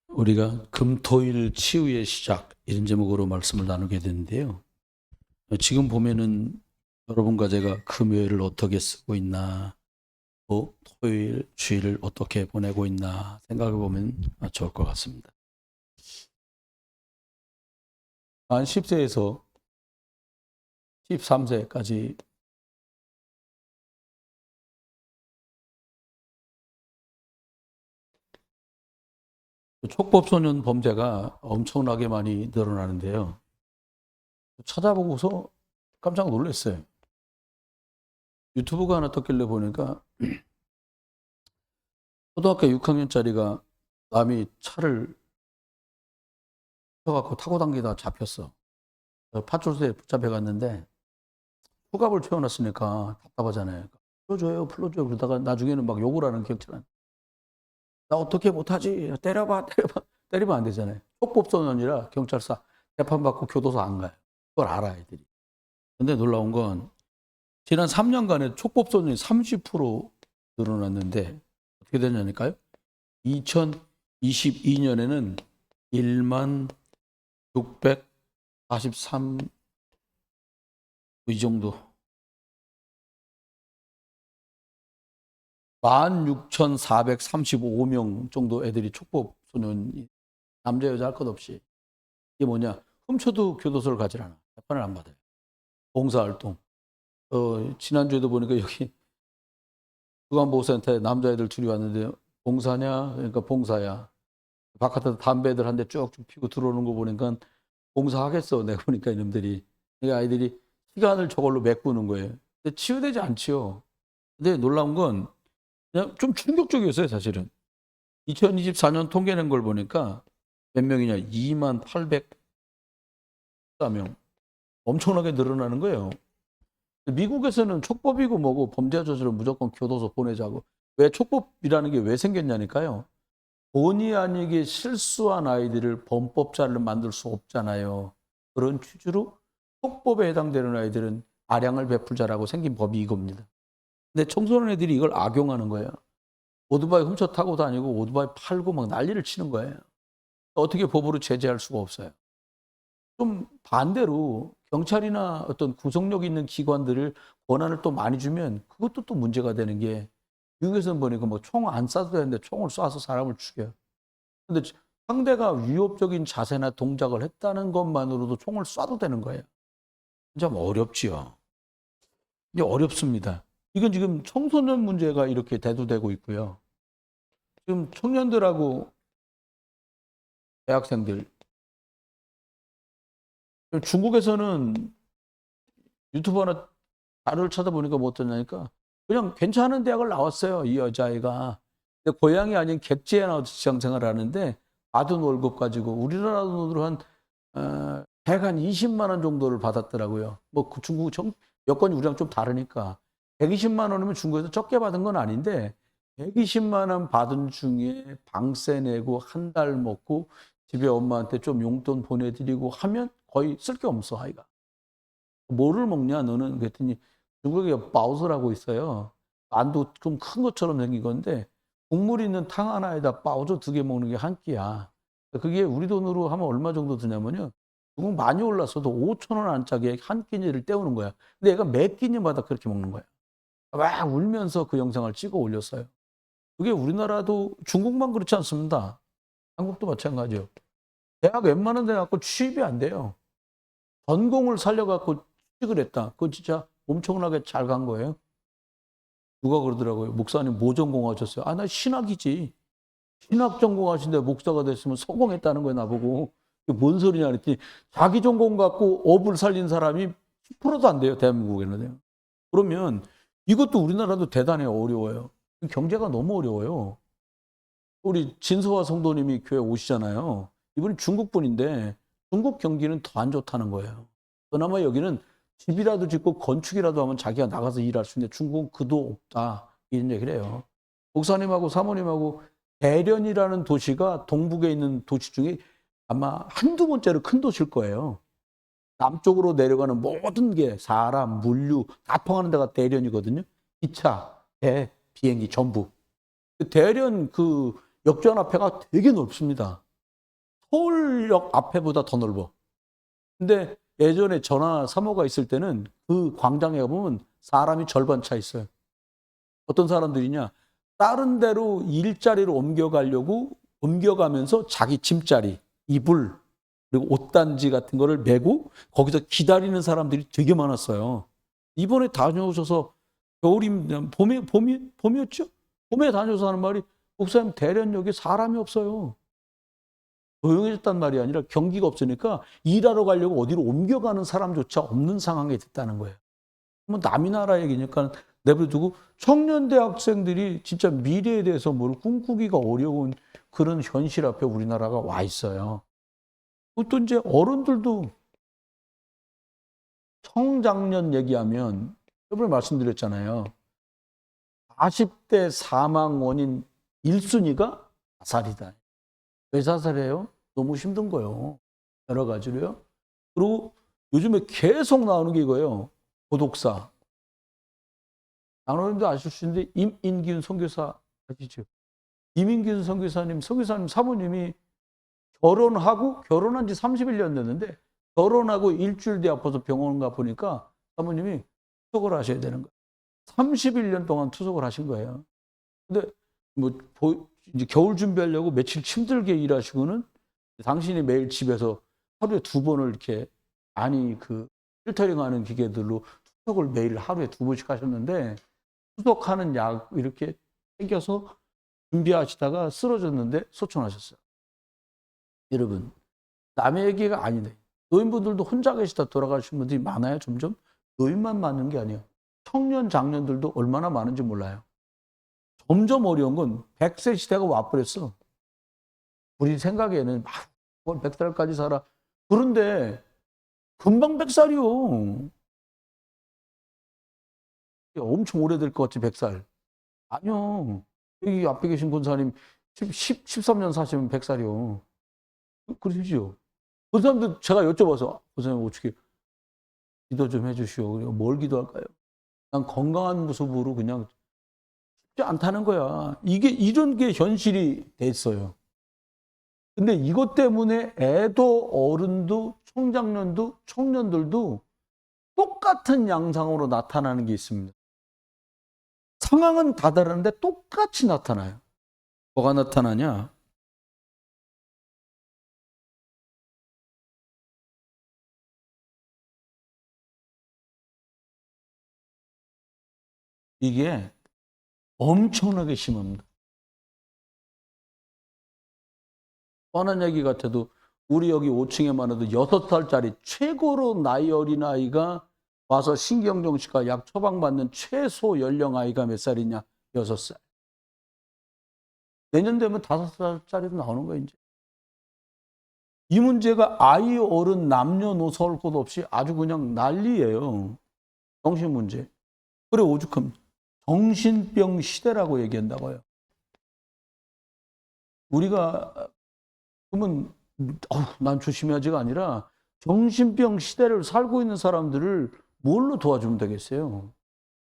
우리가 금토일 치유의 시작 이런 제목으로 말씀을 나누게 되는데요. 지금 보면은 여러분과 제가 금요일을 어떻게 쓰고 있나, 또 토요일, 주일을 어떻게 보내고 있나 생각해 보면 좋을 것 같습니다. 만 10세에서 13세까지 촉법소년 범죄가 엄청나게 많이 늘어나는데요. 찾아보고서 깜짝 놀랐어요. 유튜브가 하나 떴길래 보니까 초등학교 6학년짜리가 남이 차를 펴갖고 타고 당기다 잡혔어. 파출소에 붙잡혀 갔는데 후갑을 채워놨으니까 답답하잖아요. 풀어줘요, 풀어줘요. 그러다가 나중에는 막 욕을 하는 경찰한테. 나 어떻게 못하지? 때려봐, 때려봐. 때리면 안 되잖아요. 촉법소년이라 경찰서 재판받고 교도소 안 가요. 그걸 알아, 애들이. 근데 놀라운 건 지난 3년간에 촉법소년이 30% 늘어났는데 어떻게 되냐니까요? 2022년에는 1만 643, 이 정도. 16,435명 정도 애들이 촉법소년, 남자 여자 할 것 없이. 이게 뭐냐? 훔쳐도 교도소를 가질 않아. 재판을 안 받아요. 봉사활동. 지난주에도 보니까 여기 주간보호센터에 남자애들 둘이 왔는데 봉사냐? 그러니까 봉사야. 바깥에서 담배들 한 대 쭉쭉 피고 들어오는 거 보니까 봉사하겠어. 내가 보니까 이놈들이. 그러니까 아이들이 시간을 저걸로 메꾸는 거예요. 근데 치유되지 않지요. 근데 놀라운 건 그냥 좀 충격적이었어요, 사실은. 2024년 통계 낸 걸 보니까 몇 명이냐? 2만 804명. 엄청나게 늘어나는 거예요. 미국에서는 촉법이고 뭐고 범죄 저지르면 무조건 교도소 보내자고. 왜 촉법이라는 게 왜 생겼냐니까요. 본의 아니게 실수한 아이들을 범법자를 만들 수 없잖아요. 그런 취지로 촉법에 해당되는 아이들은 아량을 베풀자라고 생긴 법이 이겁니다. 근데 청소년 애들이 이걸 악용하는 거예요. 오토바이 훔쳐 타고 다니고 오토바이 팔고 막 난리를 치는 거예요. 어떻게 법으로 제재할 수가 없어요. 좀 반대로 경찰이나 어떤 구속력 있는 기관들을 권한을 또 많이 주면 그것도 또 문제가 되는 게 미국에서는 보니까 뭐 총 안 쏴도 되는데 총을 쏴서 사람을 죽여요. 근데 상대가 위협적인 자세나 동작을 했다는 것만으로도 총을 쏴도 되는 거예요. 좀 어렵지요. 이게 어렵습니다. 이건 지금 청소년 문제가 이렇게 대두되고 있고요. 지금 청년들하고 대학생들, 중국에서는 유튜브 하나 자료를 찾아보니까 뭐 어떠냐니까 그냥 괜찮은 대학을 나왔어요. 이 여자아이가. 근데 고향이 아닌 객지에 나와서 직장생활을 하는데 받은 월급 가지고 우리나라 돈으로 한 대략 한 20만 원 정도를 받았더라고요. 뭐 중국 여건이 우리랑 좀 다르니까 120만 원이면 중국에서 적게 받은 건 아닌데 120만 원 받은 중에 방세 내고 한 달 먹고 집에 엄마한테 좀 용돈 보내드리고 하면 거의 쓸 게 없어 아이가. 뭐를 먹냐 너는 그랬더니 중국에 바오즈라고 있어요. 만두 좀 큰 것처럼 생긴 건데 국물 있는 탕 하나에다 바오즈 2개 먹는 게 한 끼야. 그게 우리 돈으로 하면 얼마 정도 드냐면요. 중국 많이 올랐어도 5천 원 안짝에 한 끼니를 때우는 거야. 근데 얘가 매 끼니마다 그렇게 먹는 거야. 막 울면서 그 영상을 찍어 올렸어요. 그게 우리나라도 중국만 그렇지 않습니다. 한국도 마찬가지요. 대학 웬만한 데 갖고 취업이 안 돼요. 전공을 살려갖고 취직을 했다. 그건 진짜 엄청나게 잘 간 거예요. 누가 그러더라고요. 목사님 뭐 전공하셨어요? 아, 나 신학이지. 신학 전공하신데 목사가 됐으면 성공했다는 거야, 나보고. 뭔 소리냐 그랬더니 자기 전공 갖고 업을 살린 사람이 10%도 안 돼요, 대한민국에는요. 그러면 이것도 우리나라도 대단히 어려워요. 경제가 너무 어려워요. 우리 진서화 성도님이 교회 오시잖아요. 이분이 중국 분인데 중국 경기는 더 안 좋다는 거예요. 그나마 여기는 집이라도 짓고 건축이라도 하면 자기가 나가서 일할 수 있는데 중국은 그도 없다. 이런 얘기를 해요. 목사님하고 사모님하고 대련이라는 도시가 동북에 있는 도시 중에 아마 한두 번째로 큰 도시일 거예요. 남쪽으로 내려가는 모든 게 사람, 물류 다 통하는 데가 대련이거든요. 기차, 배, 비행기 전부. 대련 그 역전 앞에가 되게 넓습니다. 서울역 앞에보다 더 넓어. 근데 예전에 전화 3호가 있을 때는 그 광장에 가보면 사람이 절반 차 있어요. 어떤 사람들이냐? 다른 데로 일자리로 옮겨가면서 자기 짐자리, 이불, 그리고 옷단지 같은 거를 메고 거기서 기다리는 사람들이 되게 많았어요. 이번에 다녀오셔서 봄이었죠? 봄에 다녀서 하는 말이 목사님 대련역에 사람이 없어요. 조용해졌단 말이 아니라 경기가 없으니까 일하러 가려고 어디로 옮겨가는 사람조차 없는 상황이 됐다는 거예요. 뭐 남이 나라 얘기니까 내버려두고 청년 대학생들이 진짜 미래에 대해서 뭘 꿈꾸기가 어려운 그런 현실 앞에 우리나라가 와 있어요. 또 이제 어른들도 청장년 얘기하면 저번에 말씀드렸잖아요. 40대 사망 원인 1순위가 자살이다. 왜 자살해요? 너무 힘든 거예요. 여러 가지로요. 그리고 요즘에 계속 나오는 게 이거예요. 고독사. 장로님도 아실 수 있는데 임인균 선교사 아시죠? 임인균 선교사님 사모님이 결혼한 지 31년 됐는데 결혼하고 일주일 뒤 아파서 병원 가 보니까 사모님이 투석을 하셔야 되는 거예요. 31년 동안 투석을 하신 거예요. 근데 뭐 이제 겨울 준비하려고 며칠 힘들게 일하시고는 당신이 매일 집에서 하루에 2번을 이렇게 필터링하는 기계들로 투석을 매일 하루에 2번씩 하셨는데 투석하는 약 이렇게 챙겨서 준비하시다가 쓰러졌는데 소천하셨어요. 여러분, 남의 얘기가 아니네. 노인분들도 혼자 계시다 돌아가신 분들이 많아요, 점점. 노인만 많은 게 아니에요. 청년, 장년들도 얼마나 많은지 몰라요. 점점 어려운 건 100세 시대가 와버렸어. 우리 생각에는 뭘 100살까지 살아. 그런데 금방 100살이요. 엄청 오래될 것 같지, 100살. 아니요. 여기 앞에 계신 권사님 13년 사시면 100살이요. 그러시죠. 그 사람들 제가 여쭤봐서 권사님 어떻게 기도 좀 해주시오. 뭘 기도할까요? 난 건강한 모습으로 그냥 쉽지 않다는 거야. 이런 게 현실이 됐어요. 근데 이것 때문에 애도 어른도 청장년도 청년들도 똑같은 양상으로 나타나는 게 있습니다. 상황은 다 다른데 똑같이 나타나요. 뭐가 나타나냐? 이게 엄청나게 심합니다. 뻔한 얘기 같아도 우리 여기 5층에만 해도 6살짜리 최고로 나이 어린 아이가 와서 신경정신과 약 처방받는 최소 연령 아이가 몇 살이냐? 6살. 내년 되면 5살짜리도 나오는 거예요, 이제. 이 문제가 아이, 어른, 남녀노소 할 것 없이 아주 그냥 난리예요. 정신 문제. 그래, 오죽합니다. 정신병 시대라고 얘기한다고요. 우리가 그러면 난 조심해야지가 아니라 정신병 시대를 살고 있는 사람들을 뭘로 도와주면 되겠어요?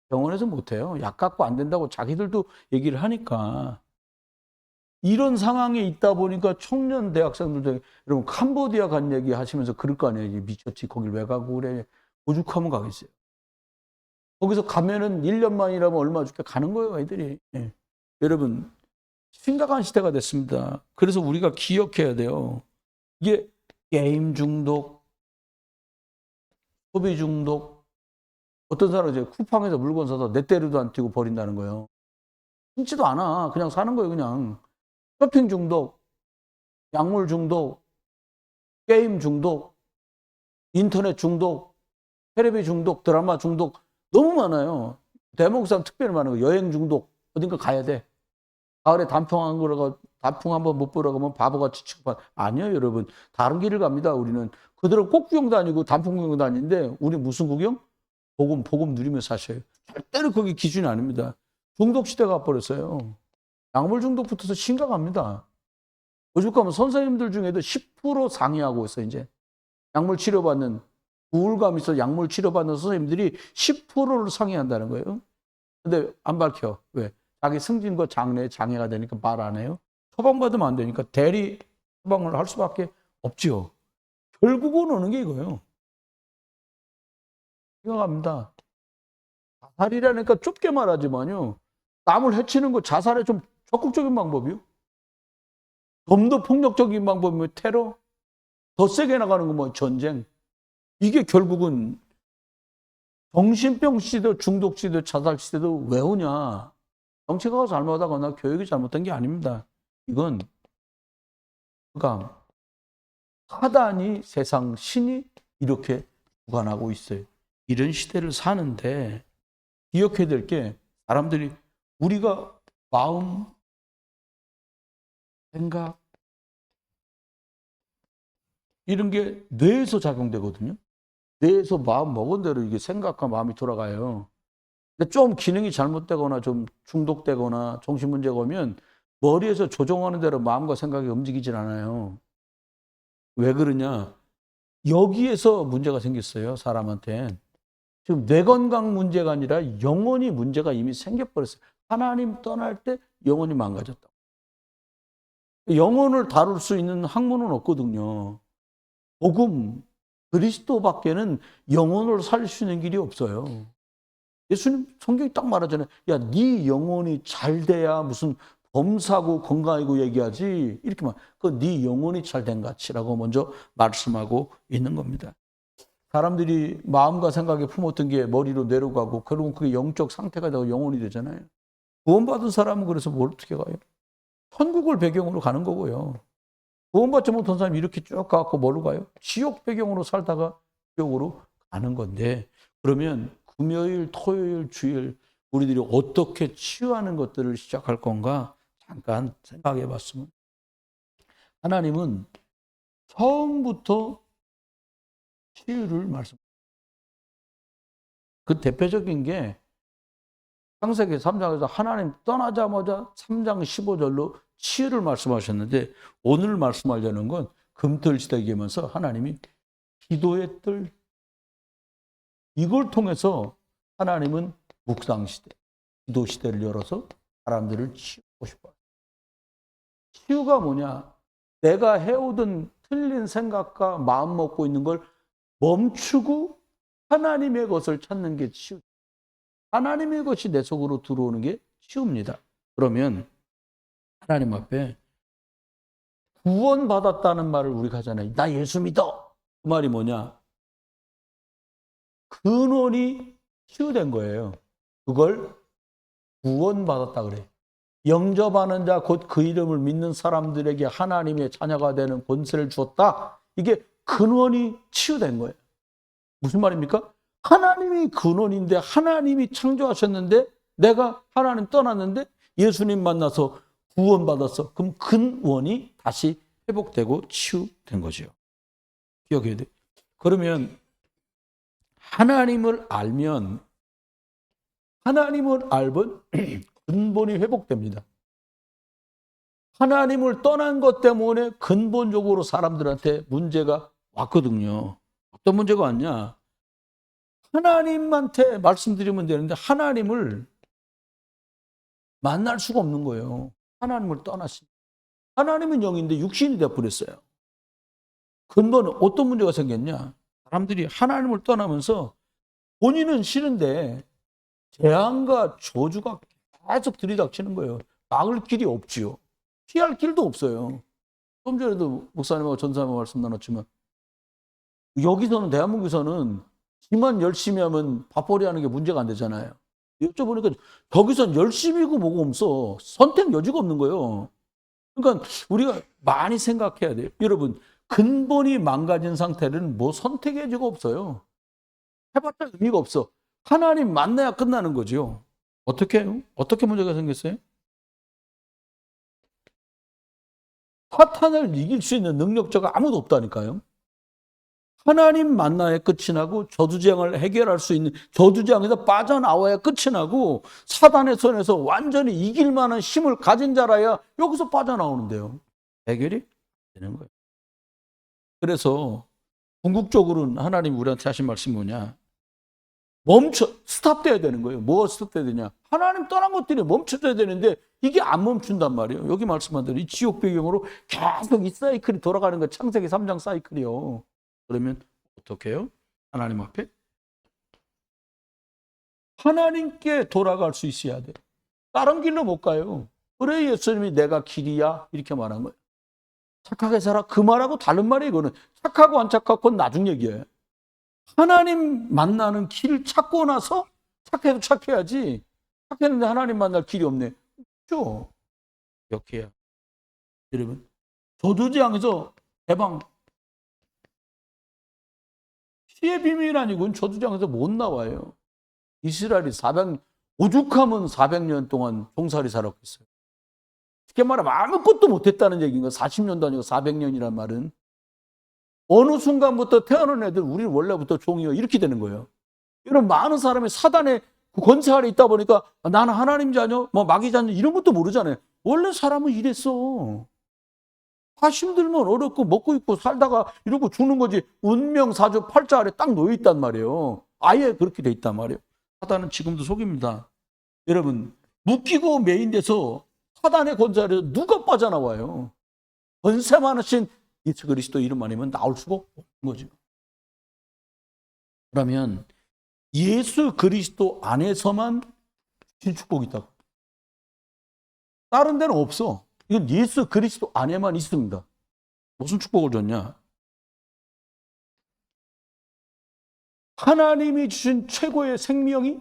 병원에서 못해요. 약 갖고 안 된다고 자기들도 얘기를 하니까. 이런 상황에 있다 보니까 청년 대학생들도 여러분 캄보디아 간 얘기 하시면서 그럴 거 아니에요. 미쳤지. 거길 왜 가고 그래. 오죽하면 가겠어요. 거기서 가면은 1년만이라면 얼마 줄게 가는 거예요, 아이들이. 예. 여러분, 심각한 시대가 됐습니다. 그래서 우리가 기억해야 돼요. 이게 게임 중독, 소비 중독, 어떤 사람은 이제 쿠팡에서 물건 사서 내 때려도 안 띄고 버린다는 거예요. 신지도 않아. 그냥 사는 거예요, 그냥. 쇼핑 중독, 약물 중독, 게임 중독, 인터넷 중독, 텔레비 중독, 드라마 중독 너무 많아요. 대목상 특별히 많은 거. 여행 중독, 어딘가 가야 돼. 가을에 단풍 한번 못 보러 가면 바보같이 취급한. 아니요, 여러분. 다른 길을 갑니다, 우리는. 그들은 꽃 구경 다니고 단풍 구경 다니는데, 우리 무슨 구경? 복음 누리며 사셔요. 절대로 그게 기준이 아닙니다. 중독 시대가 버렸어요. 약물 중독부터 심각합니다. 오죽하면 선생님들 중에도 10% 상회하고 있어요, 이제. 약물 치료받는, 우울감 있어 약물 치료받는 선생님들이 10%를 상회한다는 거예요. 근데 안 밝혀. 왜? 자기 승진과 장래에 장애가 되니까 말 안 해요. 처방받으면 안 되니까 대리 처방을 할 수밖에 없지요. 결국은 오는 게 이거예요. 생각합니다. 자살이라니까 좁게 말하지만요. 남을 해치는 거 자살의 좀 적극적인 방법이요. 좀 더 폭력적인 방법이면 테러, 더 세게 나가는 거 뭐 전쟁. 이게 결국은 정신병 시대도 중독 시대도 자살 시대도 왜 오냐. 정치가 잘못하거나 교육이 잘못된 게 아닙니다. 이건 그러니까 사단이 세상 신이 이렇게 주관하고 있어요. 이런 시대를 사는데 기억해야 될 게 사람들이 우리가 마음, 생각 이런 게 뇌에서 작용되거든요. 뇌에서 마음 먹은 대로 이게 생각과 마음이 돌아가요. 근데 좀 기능이 잘못되거나 좀 중독되거나 정신 문제가 오면 머리에서 조종하는 대로 마음과 생각이 움직이질 않아요. 왜 그러냐? 여기에서 문제가 생겼어요, 사람한테. 지금 뇌 건강 문제가 아니라 영혼이 문제가 이미 생겨버렸어요. 하나님 떠날 때 영혼이 망가졌다. 영혼을 다룰 수 있는 학문은 없거든요. 복음, 그리스도밖에는 영혼을 살릴 수 있는 길이 없어요. 예수님 성경이 딱 말하잖아요. 야, 네 영혼이 잘 돼야 무슨 범사고 건강이고 얘기하지. 이렇게 말. 그 네 영혼이 잘 된 가치라고 먼저 말씀하고 있는 겁니다. 사람들이 마음과 생각에 품었던 게 머리로 내려가고 결국은 그게 영적 상태가 되고 영혼이 되잖아요. 구원받은 사람은 그래서 뭘 어떻게 가요? 천국을 배경으로 가는 거고요. 구원받지 못한 사람이 이렇게 쭉 가고 뭘로 가요? 지옥 배경으로 살다가 지옥으로 가는 건데 그러면 금요일, 토요일, 주일 우리들이 어떻게 치유하는 것들을 시작할 건가 잠깐 생각해 봤으면 하나님은 처음부터 치유를 말씀합니다. 그 대표적인 게 창세기 3장에서 하나님 떠나자마자 3장 15절로 치유를 말씀하셨는데 오늘 말씀하려는 건 금틀시대 얘기하면서 하나님이 기도의 뜰 이걸 통해서 하나님은 묵상시대, 기도시대를 열어서 사람들을 치우고 싶어요. 치유가 뭐냐? 내가 해오던 틀린 생각과 마음 먹고 있는 걸 멈추고 하나님의 것을 찾는 게 치유. 하나님의 것이 내 속으로 들어오는 게 치유입니다. 그러면 하나님 앞에 구원받았다는 말을 우리가 하잖아요. 나 예수 믿어. 그 말이 뭐냐? 근원이 치유된 거예요. 그걸 구원받았다 그래요. 영접하는 자 곧 그 이름을 믿는 사람들에게 하나님의 자녀가 되는 권세를 주었다. 이게 근원이 치유된 거예요. 무슨 말입니까? 하나님이 근원인데 하나님이 창조하셨는데 내가 하나님 떠났는데 예수님 만나서 구원받았어. 그럼 근원이 다시 회복되고 치유된 거죠. 기억해야 돼. 그러면 하나님을 알면 근본이 회복됩니다. 하나님을 떠난 것 때문에 근본적으로 사람들한테 문제가 왔거든요. 어떤 문제가 왔냐? 하나님한테 말씀드리면 되는데 하나님을 만날 수가 없는 거예요. 하나님을 떠나신. 하나님은 영인데 육신이 되어버렸어요. 근본은 어떤 문제가 생겼냐? 사람들이 하나님을 떠나면서 본인은 싫은데 재앙과 저주가 계속 들이닥치는 거예요. 막을 길이 없지요. 피할 길도 없어요. 좀 전에도 목사님하고 전사님하고 말씀 나눴지만 여기서는 대한민국에서는 지만 열심히 하면 밥벌이 하는 게 문제가 안 되잖아요. 여쭤보니까 저기선 열심히고 뭐고 없어. 선택 여지가 없는 거예요. 그러니까 우리가 많이 생각해야 돼요. 여러분 근본이 망가진 상태는 뭐 선택의 여지가 없어요. 해봤자 의미가 없어. 하나님 만나야 끝나는 거죠. 어떻게 해요? 어떻게 문제가 생겼어요? 사탄을 이길 수 있는 능력자가 아무도 없다니까요. 하나님 만나야 끝이 나고 저주재앙을 해결할 수 있는 저주재앙에서 빠져나와야 끝이 나고 사단의 손에서 완전히 이길 만한 힘을 가진 자라야 여기서 빠져나오는데요. 해결이 되는 거예요. 그래서 궁극적으로는 하나님 우리한테 하신 말씀이 뭐냐? 스탑돼야 되는 거예요. 뭐가 스탑돼야 되냐? 하나님 떠난 것들이 멈춰져야 되는데 이게 안 멈춘단 말이에요. 여기 말씀한 대로 이 지옥 배경으로 계속 이 사이클이 돌아가는 거, 창세기 3장 사이클이요. 그러면 어떻게 해요? 하나님 앞에 하나님께 돌아갈 수 있어야 돼. 다른 길로 못 가요. 그래 예수님이 내가 길이야 이렇게 말한 거예요. 착하게 살아 그 말하고 다른 말이에요. 이거는 착하고 안 착하고 그건 나중 얘기예요. 하나님 만나는 길을 찾고 나서 착해도 착해야지. 착했는데 하나님 만날 길이 없네. 없죠. 기억해야. 여러분 저두지항에서 대방 피의 비밀 아니고 저두지항에서 못 나와요. 이스라엘이 오죽하면 400년 동안 종살이 살았겠어요. 쉽게 말하면 아무것도 못했다는 얘기인가. 40년도 아니고 400년이란 말은 어느 순간부터 태어난 애들 우리는 원래부터 종이요 이렇게 되는 거예요. 이런 많은 사람이 사단의 권세 아래 있다 보니까 나는 하나님 자녀, 뭐 마귀 자녀 이런 것도 모르잖아요. 원래 사람은 이랬어. 다 힘들면 어렵고 먹고 있고 살다가 이러고 죽는 거지. 운명 사주 팔자 아래 딱 놓여 있단 말이에요. 아예 그렇게 돼 있단 말이에요. 사단은 지금도 속입니다. 여러분 묶이고 메인돼서 사단의 권세 아래 누가 빠져나와요? 권세 많으신 예수 그리스도 이름 아니면 나올 수가 없는 거죠. 그러면 예수 그리스도 안에서만 주신 축복이 있다고. 다른 데는 없어. 이건 예수 그리스도 안에만 있습니다. 무슨 축복을 줬냐? 하나님이 주신 최고의 생명이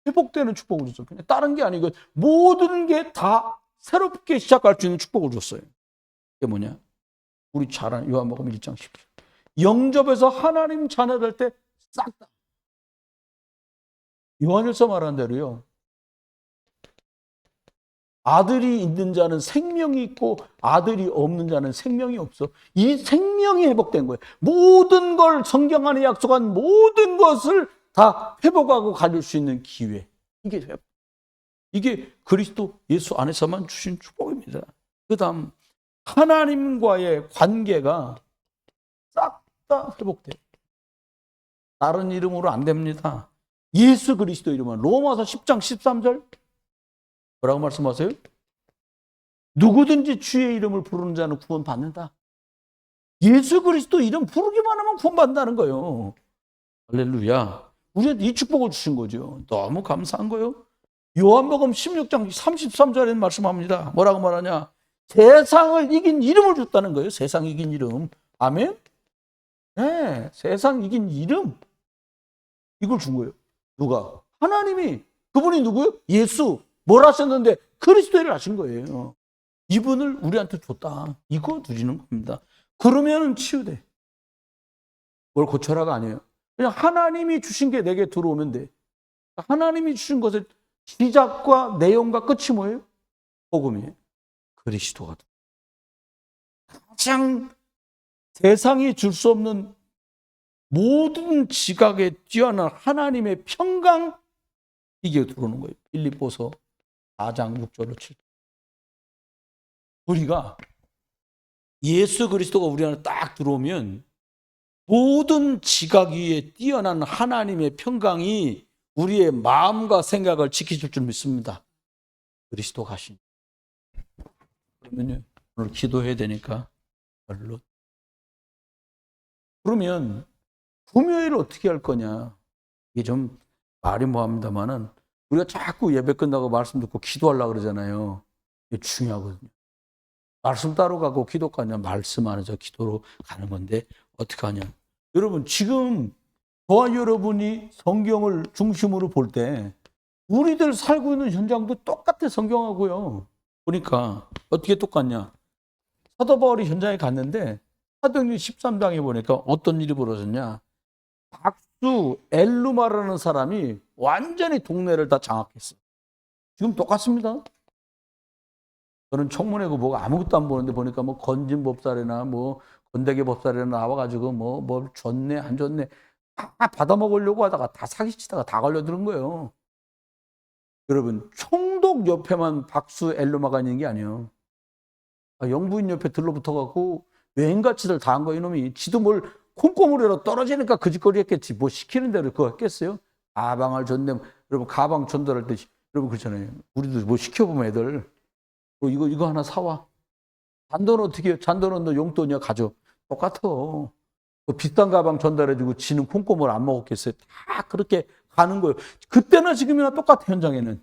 회복되는 축복을 줬어요. 그냥 다른 게 아니고 모든 게 다 새롭게 시작할 수 있는 축복을 줬어요. 그게 뭐냐? 우리 잘 아는 요한복음 1장 10절. 영접해서 하나님 자녀 될 때 싹 다. 요한일서 말한 대로요. 아들이 있는 자는 생명이 있고 아들이 없는 자는 생명이 없어. 이 생명이 회복된 거예요. 모든 걸 성경 안에 약속한 모든 것을 다 회복하고 가질 수 있는 기회. 이게 그리스도 예수 안에서만 주신 축복입니다. 그 다음 하나님과의 관계가 싹 다 회복돼요. 다른 이름으로 안 됩니다. 예수 그리스도 이름은 로마서 10장 13절 뭐라고 말씀하세요? 누구든지 주의 이름을 부르는 자는 구원받는다. 예수 그리스도 이름 부르기만 하면 구원받는다는 거예요. 할렐루야. 우리한테 이 축복을 주신 거죠. 너무 감사한 거예요. 요한복음 16장 33절에 말씀합니다. 뭐라고 말하냐? 세상을 이긴 이름을 줬다는 거예요. 세상 이긴 이름. 아멘? 네, 세상 이긴 이름. 이걸 준 거예요. 누가? 하나님이. 그분이 누구예요? 예수. 뭘 하셨는데? 그리스도를 하신 거예요. 이분을 우리한테 줬다. 이거 누리는 겁니다. 그러면 치유돼. 뭘 고쳐라가 아니에요. 그냥 하나님이 주신 게 내게 들어오면 돼. 하나님이 주신 것의 시작과 내용과 끝이 뭐예요? 복음이에요. 그리스도가 가장 세상이 줄 수 없는 모든 지각에 뛰어난 하나님의 평강 이게 들어오는 거예요. 빌립보서 4장 6절로 7절. 우리가 예수 그리스도가 우리 안에 딱 들어오면 모든 지각 위에 뛰어난 하나님의 평강이 우리의 마음과 생각을 지키실 줄 믿습니다. 그리스도 가신. 그러면요, 오늘 기도해야 되니까 결론. 그러면 금요일 어떻게 할 거냐? 이게 좀 말이 뭐합니다만은 우리가 자꾸 예배 끝나고 말씀 듣고 기도하려고 그러잖아요. 이게 중요하거든요. 말씀 따로 가고 기도 가냐? 말씀 안에서 기도로 가는 건데 어떻게 하냐? 여러분 지금 저와 여러분이 성경을 중심으로 볼 때 우리들 살고 있는 현장도 똑같아. 성경하고요. 보니까 어떻게 똑같냐? 사도 바울이 현장에 갔는데 사도행전 13장에 보니까 어떤 일이 벌어졌냐? 박수 엘루마라는 사람이 완전히 동네를 다 장악했어. 지금 똑같습니다. 저는 청문회고 뭐가 아무것도 안 보는데 보니까 뭐 건진법사래나 뭐 건대계 법사래나 나와가지고 뭘 줬네 안 줬네 다 받아먹으려고 하다가 다 사기치다가 다 걸려드는 거예요. 여러분 총독 옆에만 박수 엘루마가 있는 게 아니에요. 영부인 옆에 들러붙어갖고 외행가치들 다 한 거 이놈이. 지도 뭘 콩고물에로 떨어지니까 그 짓거리 했겠지. 뭐 시키는 대로 그거 했겠어요? 아방을 줬네. 여러분 가방 전달할 때 여러분 그렇잖아요. 우리도 뭐 시켜보면 애들 뭐 이거 하나 사와. 잔돈 어떻게 해요? 잔돈은 너 용돈이야 가져. 똑같아. 그 비싼 가방 전달해주고 지는 콩고물 안 먹었겠어요. 다 그렇게 가는 거예요. 그때나 지금이나 똑같아 현장에는.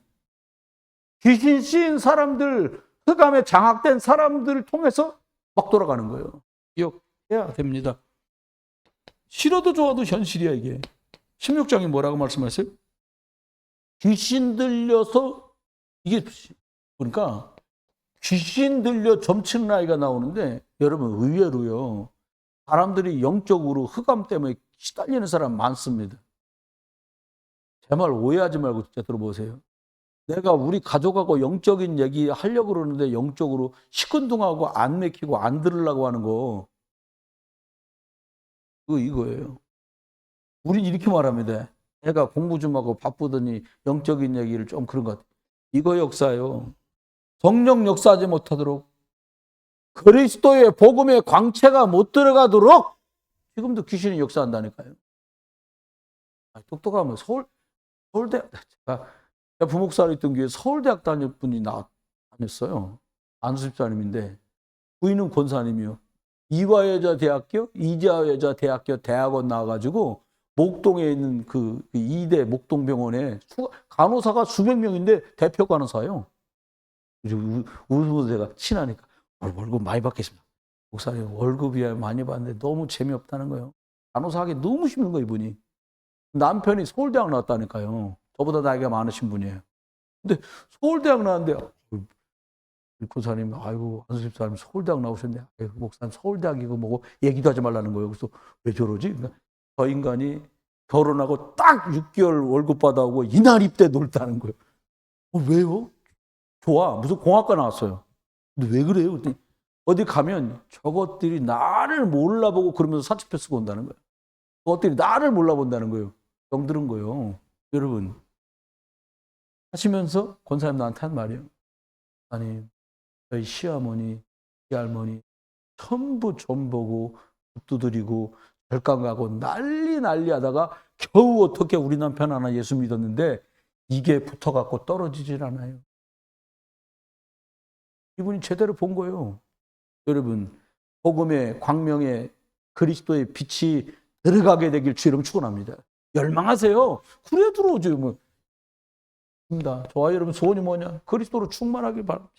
귀신 씌인 사람들, 흑암에 장악된 사람들을 통해서 막 돌아가는 거예요. 기억해야 됩니다. 싫어도 좋아도 현실이야 이게. 16장이 뭐라고 말씀하세요? 귀신 들려서 이게 그러니까 귀신 들려 점치는 아이가 나오는데 여러분 의외로요. 사람들이 영적으로 흑암 때문에 시달리는 사람 많습니다. 제 말 오해하지 말고 진짜 들어보세요. 내가 우리 가족하고 영적인 얘기 하려고 그러는데 영적으로 시큰둥하고 안 맥히고 안 들으려고 하는 거 이거예요. 우린 이렇게 말합니다. 내가 공부 좀 하고 바쁘더니 영적인 얘기를 좀 그런 것 같아요. 이거 역사요. 성령 역사하지 못하도록 그리스도의 복음의 광채가 못 들어가도록 지금도 귀신이 역사한다니까요. 똑똑하면 서울대 제가 부목사로 있던 교회 서울대학 다닐 분이 다녔어요. 안수집사님인데 부인은 권사님이요. 이화여자대학교, 이자여자대학교 대학원 나와가지고 목동에 있는 그 이대 목동병원에 간호사가 수백 명인데 대표 간호사예요. 웃으면서 제가 친하니까 월급 많이 받겠습니다. 목사님 월급이야 많이 받는데 너무 재미없다는 거예요. 간호사 하기 너무 힘든 거예요 이분이. 남편이 서울대학 나왔다니까요. 저보다 나이가 많으신 분이에요. 근데 서울대학 나왔는데 권사님 아이고 안수집사님 서울대학 나오셨네. 아이고, 목사님 서울대학이고 뭐고 얘기도 하지 말라는 거예요. 그래서 왜 저러지? 그러니까 저 인간이 결혼하고 딱 6개월 월급 받아오고 이날 입대 놀다는 거예요. 왜요? 좋아. 무슨 공학과 나왔어요. 근데 왜 그래요? 그랬더니 어디 가면 저것들이 나를 몰라보고 그러면서 사칙표 쓰고 온다는 거예요. 저것들이 나를 몰라본다는 거예요. 병들은 거예요. 여러분 하시면서 권사님 나한테 한 말이에요. 아니 저희 시어머니, 시할머니 전부 점 보고 두드리고 절강 가고 난리 하다가 겨우 어떻게 우리 남편 하나 예수 믿었는데 이게 붙어갖고 떨어지질 않아요. 이분이 제대로 본 거예요. 여러분 복음의 광명에 그리스도의 빛이 들어가게 되길 주 이름 축원합니다. 열망하세요. 그래 들어오죠. 뭐. 저와 여러분 소원이 뭐냐? 그리스도로 충만하길 바랍니다.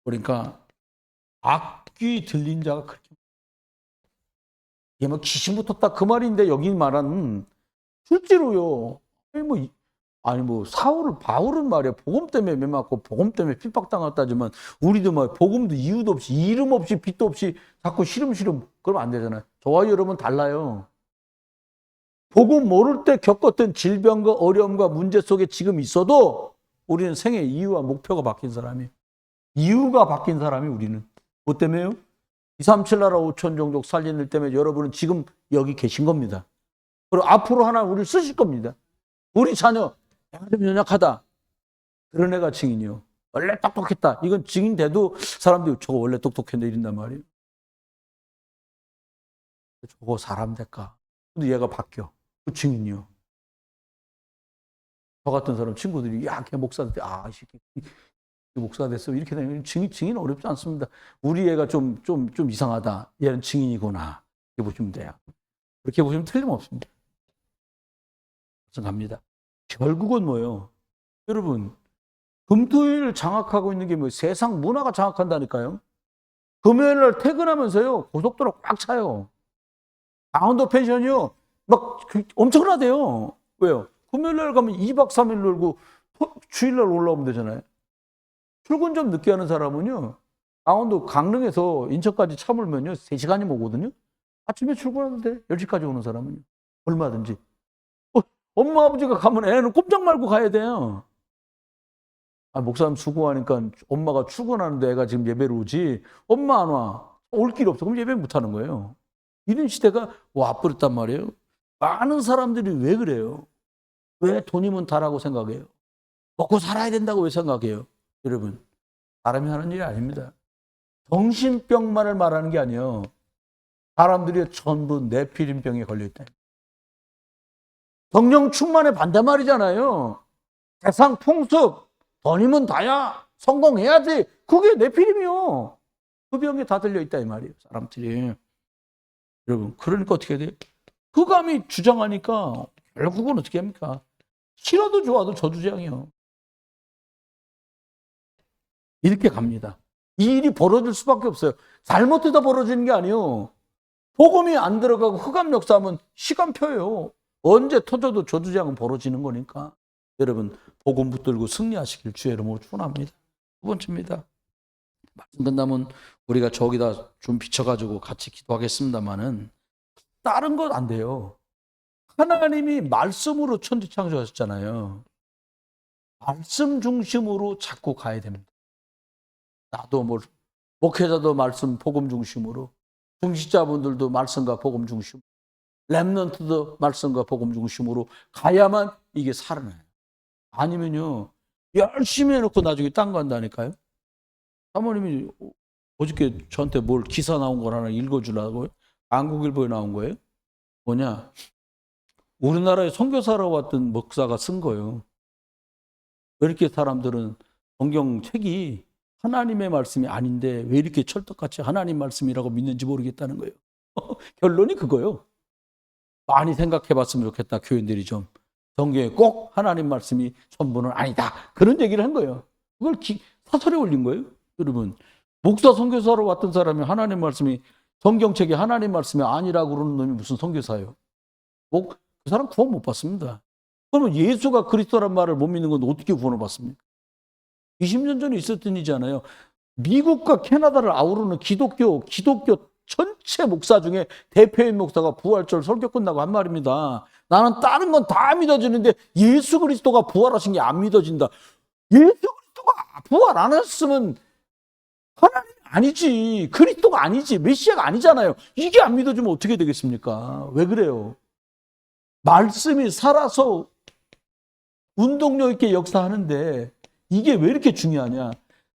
그러니까 악귀 들린 자가 그렇게 이게 뭐 귀신 붙었다 그 말인데 여기 말하는 실제로요. 아니 뭐 바울은 말이야 복음 때문에 매 맞고 복음 때문에 핍박당했다지만 우리도 막 복음도 이유도 없이 이름 없이 빛도 없이 자꾸 시름 그러면 안 되잖아요. 저와 여러분 달라요. 복음 모를 때 겪었던 질병과 어려움과 문제 속에 지금 있어도 우리는 생애 이유와 목표가 바뀐 사람이에요. 이유가 바뀐 사람이 우리는. 뭐 때문에요? 237 나라 5천 종족 살리는 일 때문에 여러분은 지금 여기 계신 겁니다. 그리고 앞으로 하나 우리를 쓰실 겁니다. 우리 자녀 내가 좀 연약하다. 그런 애가 증인이요. 원래 똑똑했다. 이건 증인돼도 사람들이 저거 원래 똑똑했는데 이런단 말이에요. 저거 사람 될까? 근데 얘가 바뀌어. 그 증인이요. 저 같은 사람 친구들이 야, 걔 목사 됐대. 아, 이 새끼 목사 됐어. 이렇게 되면 증인 어렵지 않습니다. 우리 애가 좀 이상하다. 얘는 증인이구나. 이렇게 보시면 돼요. 그렇게 보시면 틀림없습니다. 그래서 갑니다. 결국은 뭐예요? 여러분, 금토일을 장악하고 있는 게 뭐예요? 세상 문화가 장악한다니까요. 금요일 날 퇴근하면서요, 고속도로 꽉 차요. 강원도 펜션이요, 막 엄청나대요. 왜요? 금요일 날 가면 2박 3일 놀고 주일 날 올라오면 되잖아요. 출근 좀 늦게 하는 사람은요, 강원도 강릉에서 인천까지 차 몰면요, 3시간이면 오거든요. 아침에 출근하는데 10시까지 오는 사람은요, 얼마든지. 엄마 아버지가 가면 애는 꼼짝 말고 가야 돼요. 목사님 수고하니까 엄마가 출근하는데 애가 지금 예배를 오지. 엄마 안 와. 올 길 없어. 그럼 예배 못 하는 거예요. 이런 시대가 와버렸단 말이에요. 많은 사람들이 왜 그래요? 왜 돈이면 다라고 생각해요? 먹고 살아야 된다고 왜 생각해요? 여러분, 사람이 하는 일이 아닙니다. 정신병만을 말하는 게 아니에요. 사람들이 전부 내피림병에 걸려있다. 성령 충만의 반대말이잖아요. 세상 풍습, 돈이면 다야, 성공해야지. 그게 네피림이요. 그 병에 다 들려있다 이 말이에요. 사람들이. 여러분, 그러니까 어떻게 돼요? 흑암이 주장하니까 결국은 어떻게 합니까? 싫어도 좋아도 저주장이요. 이렇게 갑니다. 이 일이 벌어질 수밖에 없어요. 잘못해서 벌어지는 게 아니에요. 복음이 안 들어가고 흑암 역사하면 시간표예요. 언제 터져도 저주장은 벌어지는 거니까. 여러분, 복음 붙들고 승리하시길 주의 이름으로 축원합니다. 두 번째입니다. 말씀 끝나면 우리가 저기다 좀 비춰가지고 같이 기도하겠습니다만은 다른 건 안 돼요. 하나님이 말씀으로 천지 창조하셨잖아요. 말씀 중심으로 자꾸 가야 됩니다. 나도 목회자도 말씀 복음 중심으로, 중직자분들도 말씀과 복음 중심, 렘넌트도 말씀과 복음 중심으로 가야만 이게 살아나요. 아니면요 열심히 해놓고 나중에 딴 거 한다니까요. 사모님이 어저께 저한테 뭘 기사 나온 걸 하나 읽어주려고요. 한국일보에 나온 거예요. 뭐냐, 우리나라에 선교사로 왔던 목사가 쓴 거예요. 왜 이렇게 사람들은 성경책이 하나님의 말씀이 아닌데 왜 이렇게 철떡같이 하나님 말씀이라고 믿는지 모르겠다는 거예요. 결론이 그거예요. 많이 생각해 봤으면 좋겠다. 교인들이 좀 성경에 꼭 하나님 말씀이 전부는 아니다. 그런 얘기를 한 거예요. 그걸 사설에 올린 거예요. 여러분, 목사 선교사로 왔던 사람이 하나님 말씀이 성경책에 하나님 말씀이 아니라고 그러는 놈이 무슨 선교사예요? 그 사람 구원 못 받습니다. 그러면 예수가 그리스도란 말을 못 믿는 건 어떻게 구원을 받습니까? 20년 전에 있었던 일이잖아요. 미국과 캐나다를 아우르는 기독교 전체 목사 중에 대표인 목사가 부활절 설교 끝나고 한 말입니다. 나는 다른 건 다 믿어지는데 예수 그리스도가 부활하신 게 안 믿어진다. 예수 그리스도가 부활 안 했으면 하나님이 아니지, 그리스도가 아니지, 메시아가 아니잖아요. 이게 안 믿어지면 어떻게 되겠습니까? 왜 그래요? 말씀이 살아서 운동력 있게 역사하는데 이게 왜 이렇게 중요하냐?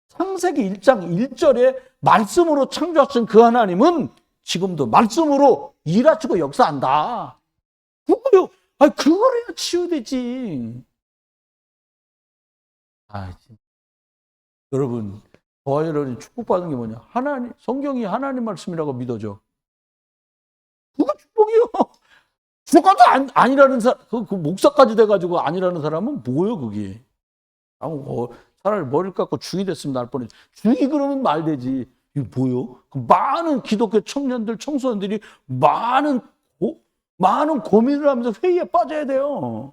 창세기 1장 1절에 말씀으로 창조하신 그 하나님은 지금도 말씀으로 일하시고 역사한다. 그거요. 그걸 해야 치유되지. 여러분, 저와 여러분이 축복받은 게 뭐냐? 성경이 하나님 말씀이라고 믿어져. 그거 축복이요. 죽어도 아니라는 사람, 그 목사까지 돼가지고 아니라는 사람은 뭐예요, 그게? 차라리 머리를 깎고 중이 됐으면 날 뻔했지. 중이 그러면 말 되지. 이게 뭐요? 많은 기독교 청년들, 청소년들이 많은 고민을 하면서 회의에 빠져야 돼요.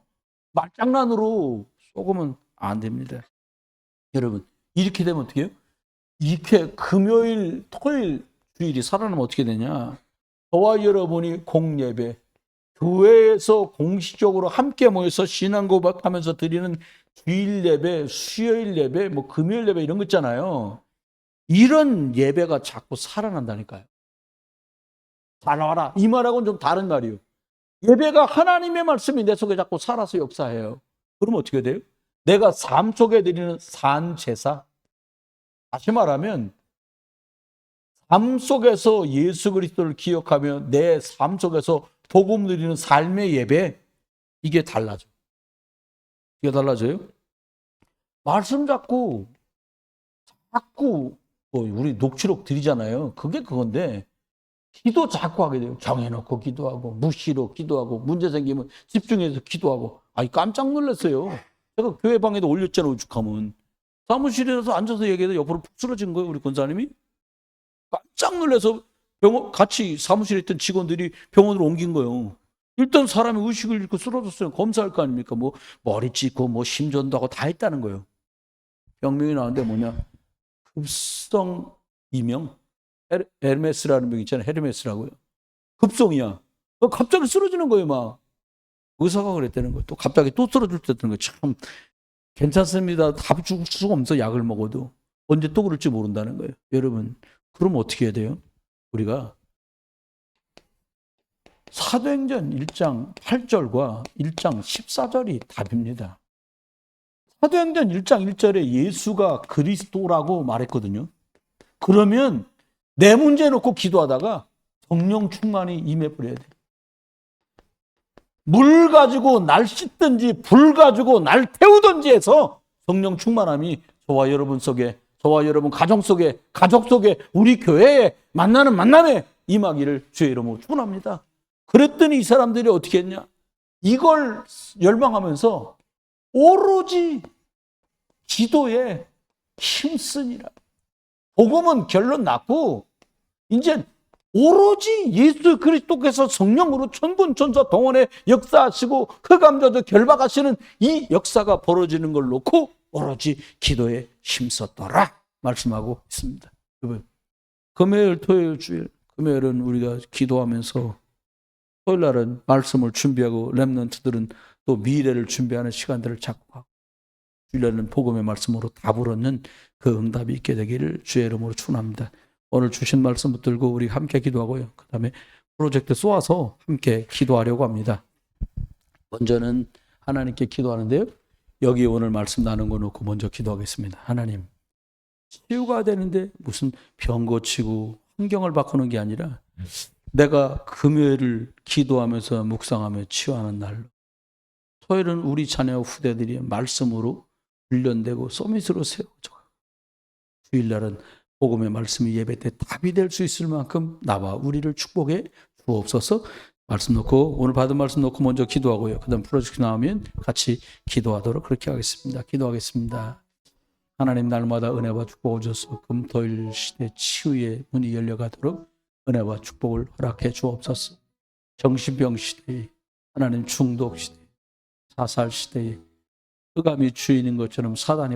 말장난으로 속으면 안 됩니다. 여러분, 이렇게 되면 어떻게 해요? 이렇게 금요일, 토요일, 주일이 살아나면 어떻게 되냐? 저와 여러분이 공예배, 교회에서 공식적으로 함께 모여서 신앙 고백하면서 드리는 주일 예배, 수요일 예배, 금요일 예배 이런 거 있잖아요. 이런 예배가 자꾸 살아난다니까요. 잘 와라. 이 말하고는 좀 다른 말이에요. 예배가 하나님의 말씀이 내 속에 자꾸 살아서 역사해요. 그러면 어떻게 돼요? 내가 삶 속에 드리는 산제사. 다시 말하면 삶 속에서 예수 그리스도를 기억하며 내 삶 속에서 복음 드리는 삶의 예배, 이게 달라져. 이게 달라져요? 말씀 자꾸 우리 녹취록 드리잖아요. 그게 그건데 기도 자꾸 하게 돼요. 정해놓고 기도하고 무시로 기도하고 문제 생기면 집중해서 기도하고. 깜짝 놀랐어요. 제가 교회 방에도 올렸잖아요. 오죽하면 사무실에서 앉아서 얘기해도 옆으로 푹 쓰러진 거예요. 우리 권사님이 깜짝 놀라서 같이 사무실에 있던 직원들이 병원으로 옮긴 거예요. 일단 사람이 의식을 잃고 쓰러졌어요. 검사할 거 아닙니까? 머리 찢고 심전도 하고 다 했다는 거예요. 병명이 나왔는데 뭐냐? 급성 이명, 헤르메스라는 병 있잖아요. 헤르메스라고요. 급성이야. 갑자기 쓰러지는 거예요, 막. 의사가 그랬다는 거예요. 또 갑자기 또 쓰러질 때 되는 거예요. 참 괜찮습니다. 답 줄 수가 없어. 약을 먹어도 언제 또 그럴지 모른다는 거예요. 여러분, 그럼 어떻게 해야 돼요? 우리가 사도행전 1장 8절과 1장 14절이 답입니다. 사도행전 1장 1절에 예수가 그리스도라고 말했거든요. 그러면 내 문제 놓고 기도하다가 성령 충만이 임해버려야 돼. 물 가지고 날 씻든지 불 가지고 날 태우든지 해서 성령 충만함이 저와 여러분 속에, 저와 여러분 가정 속에, 가족 속에, 우리 교회에 만나는 만남에 임하기를 주의 이름으로 축원합니다. 그랬더니 이 사람들이 어떻게 했냐? 이걸 열망하면서 오로지 기도에 힘쓰니라. 복음은 결론 났고 이제 오로지 예수 그리스도께서 성령으로 천군 천사 동원에 역사하시고 흑암자도 결박하시는 이 역사가 벌어지는 걸 놓고 오로지 기도에 힘썼더라 말씀하고 있습니다. 여러분, 금요일, 토요일, 주일, 금요일은 우리가 기도하면서 토요일 날은 말씀을 준비하고 렘넌트들은 또 미래를 준비하는 시간들을 잡고 주일날은 복음의 말씀으로 답을 얻는 그 응답이 있게 되기를 주의 이름으로 축원합니다. 오늘 주신 말씀 붙들고 우리 함께 기도하고요. 그 다음에 프로젝트 쏘아서 함께 기도하려고 합니다. 먼저는 하나님께 기도하는데요. 여기 오늘 말씀 나눈 거 놓고 먼저 기도하겠습니다. 하나님, 치유가 되는데 무슨 병 고치고 환경을 바꾸는 게 아니라 내가 금요일을 기도하면서 묵상하며 치유하는 날로, 토요일은 우리 자녀 후대들이 말씀으로 훈련되고 서밋으로 세워져, 주일날은 복음의 말씀이 예배 때 답이 될 수 있을 만큼 나와 우리를 축복해 주옵소서. 말씀 놓고 오늘 받은 말씀 놓고 먼저 기도하고요. 그 다음 프로젝트 나오면 같이 기도하도록 그렇게 하겠습니다. 기도하겠습니다. 하나님, 날마다 은혜와 축복을 주셔서 금토일 시대 치유의 문이 열려가도록 은혜와 축복을 허락해 주옵소서. 정신병 시대에, 하나님 중독 시대에, 사살 시대에 흑암이 주인인 것처럼 사단이